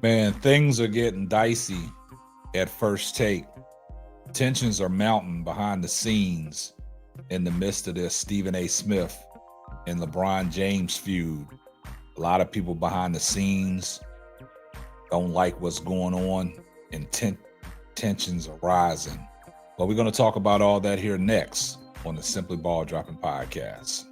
Man, things are getting dicey at first take. Tensions are mounting behind the scenes in the midst of this Stephen A. Smith and LeBron James feud. A lot of people behind the scenes don't like what's going on, and tensions are rising. But we're going to talk about all that here next on the Simply Ball Dropping Podcast.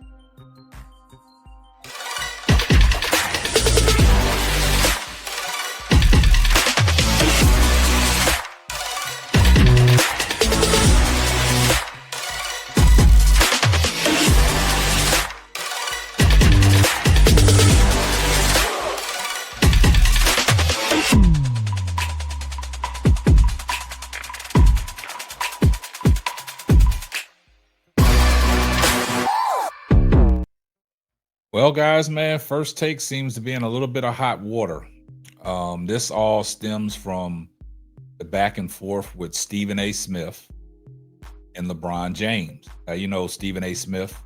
Well, guys, man, first take seems to be in a little bit of hot water. This all stems from the back and forth with Stephen A. Smith and LeBron James. Now, you know Stephen A. Smith.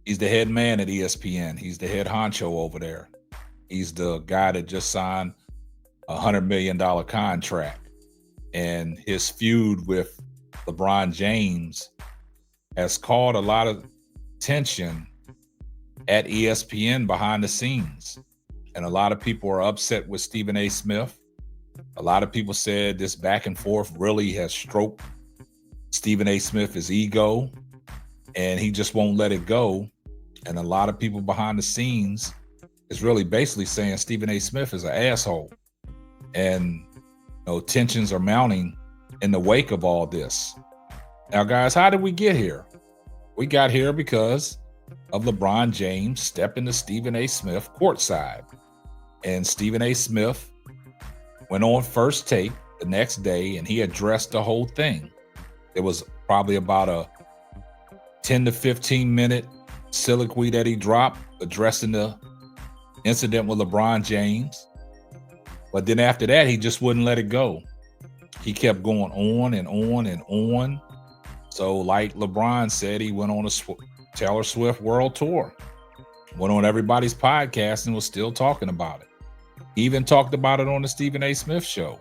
He's the head man at ESPN. He's the head honcho over there. He's the guy that just signed a $100 million contract. And his feud with LeBron James has caused a lot of tension at ESPN behind the scenes. And a lot of people are upset with Stephen A. Smith. A lot of people said this back and forth really has stroked Stephen A. Smith's ego, and he just won't let it go. And a lot of people behind the scenes is really basically saying Stephen A. Smith is an asshole. And tensions are mounting in the wake of all this. Now, guys, how did we get here? We got here because of LeBron James stepping to Stephen A. Smith courtside. And Stephen A. Smith went on First Take the next day and he addressed the whole thing. It was probably about a 10 to 15 minute soliloquy that he dropped addressing the incident with LeBron James. But then after that, he just wouldn't let it go. He kept going on and on and on. So like LeBron said, he went on a Taylor Swift world tour, went on everybody's podcast and was still talking about it. He even talked about it on the Stephen A. Smith show.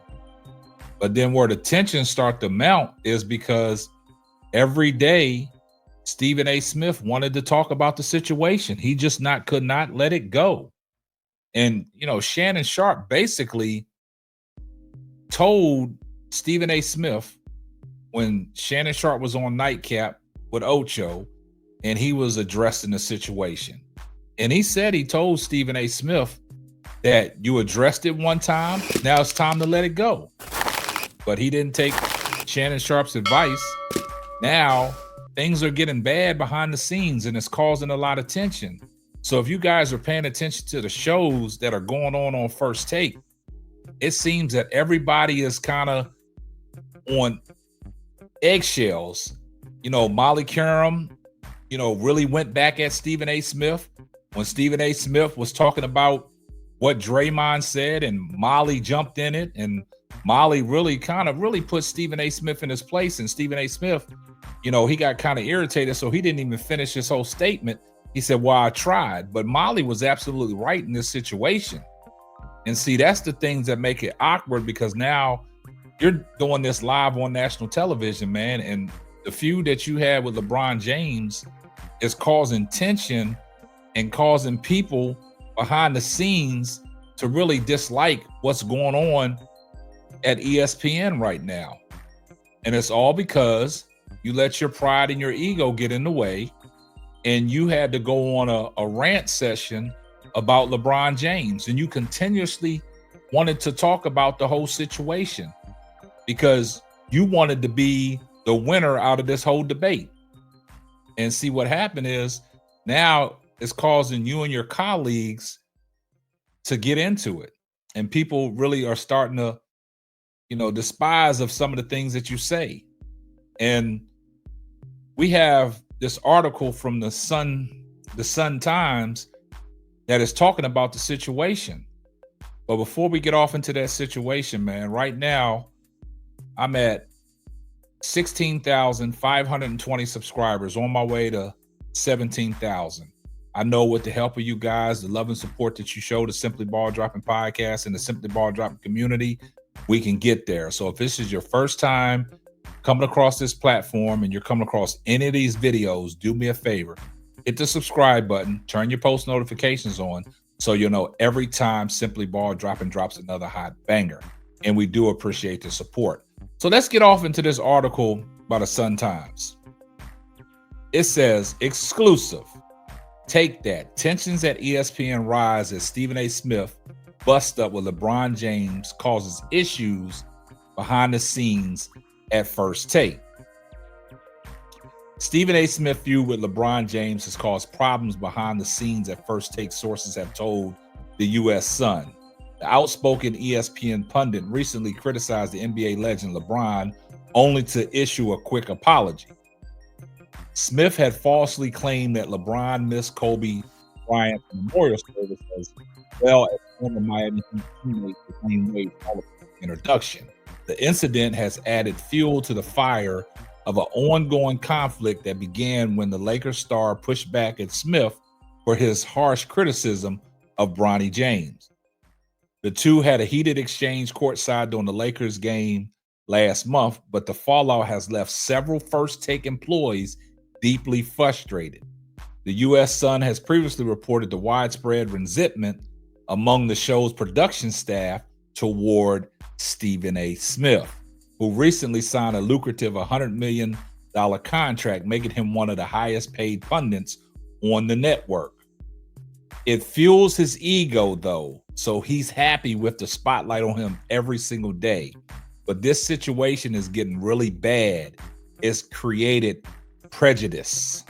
But then where the tensions start to mount is because every day Stephen A. Smith wanted to talk about the situation. He just could not let it go. And, Shannon Sharp basically told Stephen A. Smith when Shannon Sharp was on Nightcap with Ocho, and he was addressing the situation. And he said he told Stephen A. Smith that you addressed it one time, now it's time to let it go. But he didn't take Shannon Sharp's advice. Now things are getting bad behind the scenes and it's causing a lot of tension. So if you guys are paying attention to the shows that are going on First Take, it seems that everybody is kind of on eggshells. Molly Qerim, really went back at Stephen A. Smith when Stephen A. Smith was talking about what Draymond said, and Molly jumped in it, and Molly really put Stephen A. Smith in his place. And Stephen A. Smith, he got kind of irritated, so he didn't even finish his whole statement. He said, well, I tried. But Molly was absolutely right in this situation. And see, that's the things that make it awkward, because now you're doing this live on national television, man, and the feud that you had with LeBron James is causing tension and causing people behind the scenes to really dislike what's going on at ESPN right now. And it's all because you let your pride and your ego get in the way, and you had to go on a rant session about LeBron James, and you continuously wanted to talk about the whole situation because you wanted to be the winner out of this whole debate. And see, what happened is now it's causing you and your colleagues to get into it. And people really are starting to, despise of some of the things that you say. And we have this article from the Sun Times that is talking about the situation. But before we get off into that situation, man, right now I'm at 16,520 subscribers, on my way to 17,000. I know with the help of you guys, the love and support that you show the Simply Ball Dropping podcast and the Simply Ball Dropping community, we can get there. So if this is your first time coming across this platform and you're coming across any of these videos, do me a favor, hit the subscribe button, turn your post notifications on so you'll know every time Simply Ball Dropping drops another hot banger. And we do appreciate the support. So let's get off into this article by the Sun Times. It says, exclusive. Take that. Tensions at ESPN rise as Stephen A. Smith bust up with LeBron James causes issues behind the scenes at First Take. Stephen A. Smith feud with LeBron James has caused problems behind the scenes at First Take, sources have told the U.S. Sun. The outspoken ESPN pundit recently criticized the NBA legend LeBron, only to issue a quick apology. Smith had falsely claimed that LeBron missed Kobe Bryant's memorial service as well as former Miami Heat teammate Dwayne Wade's introduction. The incident has added fuel to the fire of an ongoing conflict that began when the Lakers star pushed back at Smith for his harsh criticism of Bronny James. The two had a heated exchange courtside during the Lakers game last month, but the fallout has left several First Take employees deeply frustrated. The U.S. Sun has previously reported the widespread resentment among the show's production staff toward Stephen A. Smith, who recently signed a lucrative $100 million contract, making him one of the highest paid pundits on the network. It fuels his ego, though, so he's happy with the spotlight on him every single day. But this situation is getting really bad. It's created prejudice.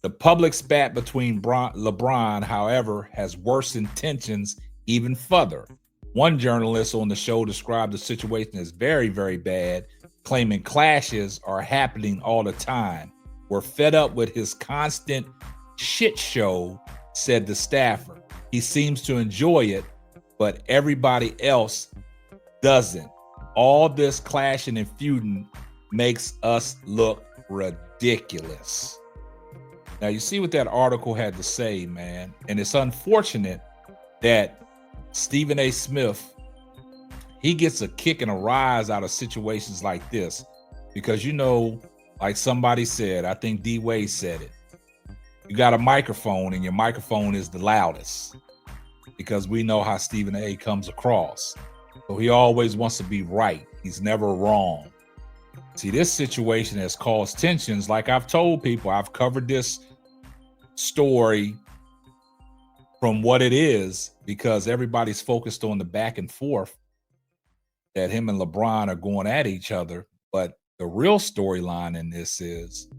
The public spat between LeBron, however, has worsened tensions even further. One journalist on the show described the situation as very, very bad, claiming clashes are happening all the time. We're fed up with his constant shit show, said the staffer. He seems to enjoy it, but everybody else doesn't. All this clashing and feuding makes us look ridiculous. Now, you see what that article had to say, man. And it's unfortunate that Stephen A. Smith, he gets a kick and a rise out of situations like this. Because, you know, like somebody said, I think D. Wade said it, you got a microphone and your microphone is the loudest. Because we know how Stephen A. comes across. So he always wants to be right. He's never wrong. See, this situation has caused tensions. Like I've told people, I've covered this story from what it is because everybody's focused on the back and forth that him and LeBron are going at each other. But the real storyline in this is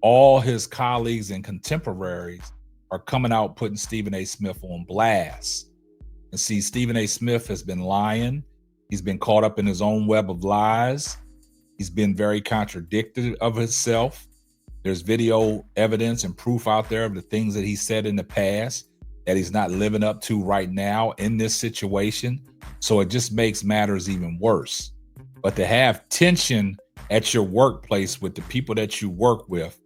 all his colleagues and contemporaries are coming out putting Stephen A. Smith on blast. And see, Stephen A. Smith has been lying. He's been caught up in his own web of lies. He's been very contradicted of himself. There's video evidence and proof out there of the things that he said in the past that he's not living up to right now in this situation. So it just makes matters even worse. But to have tension at your workplace with the people that you work with,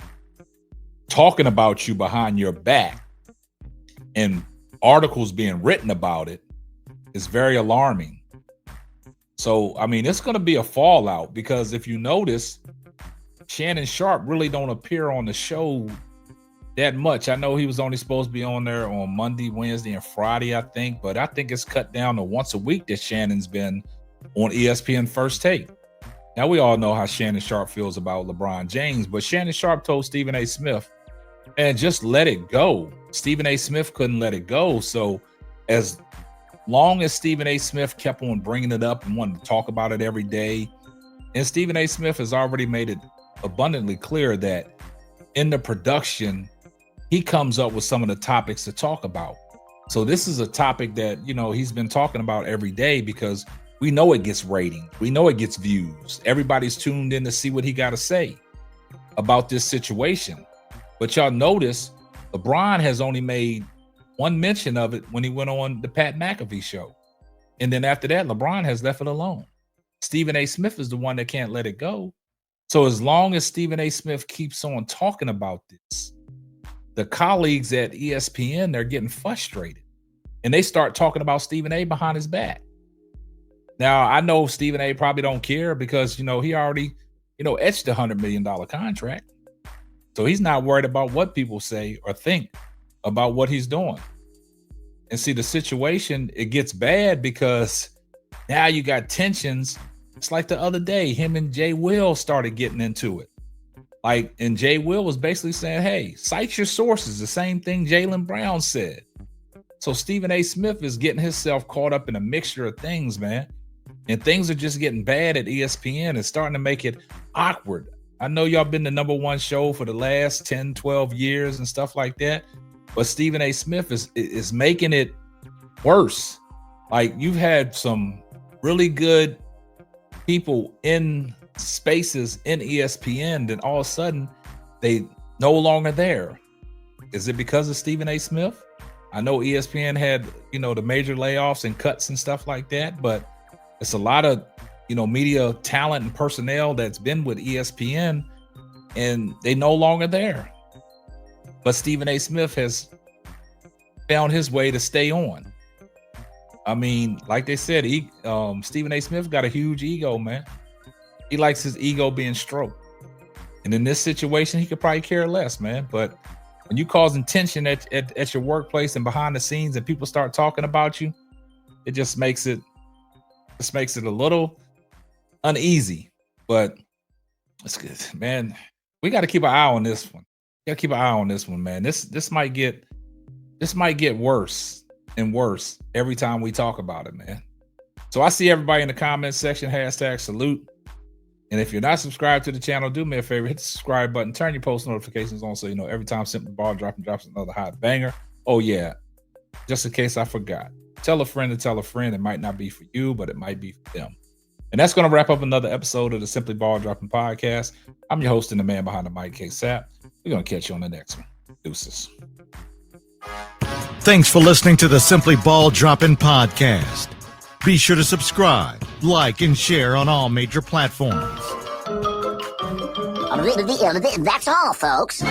talking about you behind your back and articles being written about it is very alarming. So, I mean, it's going to be a fallout because if you notice, Shannon Sharp really don't appear on the show that much. I know he was only supposed to be on there on Monday, Wednesday, and Friday, I think, but I think it's cut down to once a week that Shannon's been on ESPN First Take. Now, we all know how Shannon Sharp feels about LeBron James, but Shannon Sharp told Stephen A. Smith, and just let it go. Stephen A. Smith couldn't let it go. So as long as Stephen A. Smith kept on bringing it up and wanted to talk about it every day, and Stephen A. Smith has already made it abundantly clear that in the production, he comes up with some of the topics to talk about. So this is a topic that, you know, he's been talking about every day because we know it gets ratings. We know it gets views. Everybody's tuned in to see what he got to say about this situation. But y'all notice LeBron has only made one mention of it when he went on the Pat McAfee show. And then after that, LeBron has left it alone. Stephen A. Smith is the one that can't let it go. So as long as Stephen A. Smith keeps on talking about this, the colleagues at ESPN, they're getting frustrated. And they start talking about Stephen A behind his back. Now, I know Stephen A probably don't care because, he already, etched $100 million contract. So he's not worried about what people say or think about what he's doing. And see, the situation, it gets bad because now you got tensions. It's like the other day, him and Jay Will started getting into it. And Jay Will was basically saying, hey, cite your sources. The same thing Jaylen Brown said. So Stephen A. Smith is getting himself caught up in a mixture of things, man. And things are just getting bad at ESPN. It's starting to make it awkward. I know y'all been the number one show for the last 10, 12 years and stuff like that. But Stephen A. Smith is making it worse. You've had some really good people in spaces in ESPN, then all of a sudden they no longer there. Is it because of Stephen A. Smith? I know ESPN had, the major layoffs and cuts and stuff like that, but it's a lot of, media talent and personnel that's been with ESPN and they no longer there. But Stephen A. Smith has found his way to stay on. I mean, like they said, Stephen A. Smith got a huge ego, man. He likes his ego being stroked. And in this situation, he could probably care less, man. But when you causing tension at your workplace and behind the scenes and people start talking about you, it just makes it a little uneasy. But it's good, man. We got to keep an eye on this one. Man. This might get worse and worse every time we talk about it, man. So I see everybody in the comments section, #salute. And if you're not subscribed to the channel, do me a favor, hit the subscribe button, turn your post notifications on so you know every time Simply Ball drops another hot banger. Oh yeah, just in case I forgot. Tell a friend to tell a friend. It might not be for you, but it might be for them. And that's going to wrap up another episode of the Simply Ball Dropping Podcast. I'm your host and the man behind the mic, K-Sap. We're going to catch you on the next one. Deuces. Thanks for listening to the Simply Ball Dropping Podcast. Be sure to subscribe, like, and share on all major platforms. That's all, folks.